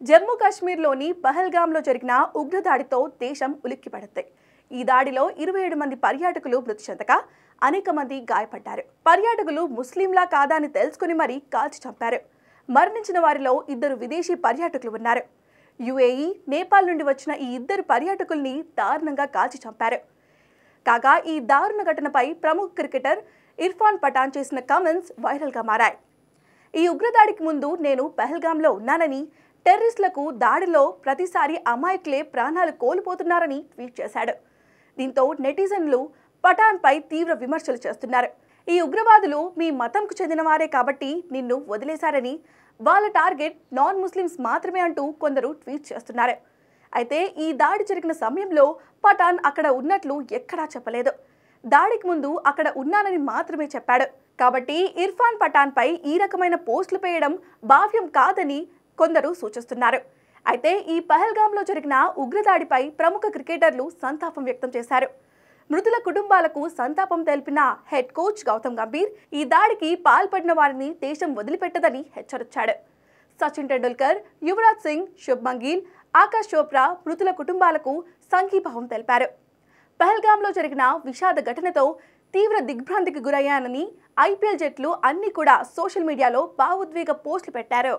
జమ్మూ కాశ్మీర్లోని పహల్గామ్లో జరిగిన ఉగ్రదాడితో దేశం ఉలిక్కిపడింది. ఈ దాడిలో 27 మంది పర్యాటకులు మృతి చెందగా అనేక మంది గాయపడ్డారు. పర్యాటకులు ముస్లింలా కాదా అని తెలుసుకుని మరీ కాల్చి చంపారు. మరణించిన వారిలో 2 విదేశీ పర్యాటకులు ఉన్నారు. యుఏఈ, నేపాల్ నుండి వచ్చిన ఈ 2 పర్యాటకుల్ని దారుణంగా కాల్చి చంపారు. కాగా ఈ దారుణ ఘటనపై ప్రముఖ క్రికెటర్ ఇర్ఫాన్ పఠాన్ చేసిన కామెంట్స్ వైరల్గా మారాయి. ఈ ఉగ్రదాడికి ముందు నేను పహల్గామ్లో ఉన్నానని, టెర్రరిస్టులకు దాడిలో ప్రతిసారి అమాయకులే ప్రాణాలు కోల్పోతున్నారని ట్వీట్ చేశాడు. దీంతో నెటిజన్లు పఠాన్పై తీవ్ర విమర్శలు చేస్తున్నారు. ఈ ఉగ్రవాదులు మీ మతంకు చెందిన వారే కాబట్టి నిన్ను వదిలేశారని, వాళ్ళ టార్గెట్ నాన్ ముస్లిమ్స్ మాత్రమే అంటూ కొందరు ట్వీట్ చేస్తున్నారు. అయితే ఈ దాడి జరిగిన సమయంలో పఠాన్ అక్కడ ఉన్నట్లు ఎక్కడా చెప్పలేదు. దాడికి ముందు అక్కడ ఉన్నానని మాత్రమే చెప్పాడు. కాబట్టి ఇర్ఫాన్ పఠాన్పై ఈ రకమైన పోస్టులు వేయడం భావ్యం కాదని కొందరు సూచిస్తున్నారు. అయితే ఈ పహల్గామ్లో జరిగిన ఉగ్రదాడిపై ప్రముఖ క్రికెటర్లు సంతాపం వ్యక్తం చేశారు. మృతుల కుటుంబాలకు సంతాపం తెలిపిన హెడ్ కోచ్ గౌతమ్ గంభీర్ ఈ దాడికి పాల్పడిన వారిని దేశం వదిలిపెట్టదని హెచ్చరించాడు. సచిన్ టెండూల్కర్, యువరాజ్ సింగ్, శుభ్మన్ గిల్, ఆకాష్ చోప్రా మృతుల కుటుంబాలకు సంఘీభావం తెలిపారు. పహల్గామ్లో జరిగిన విషాద ఘటనతో తీవ్ర దిగ్భ్రాంతికి గురయ్యానని ఐపీఎల్ జట్లు అన్ని కూడా సోషల్ మీడియాలో భావోద్వేగ పోస్టులు పెట్టారు.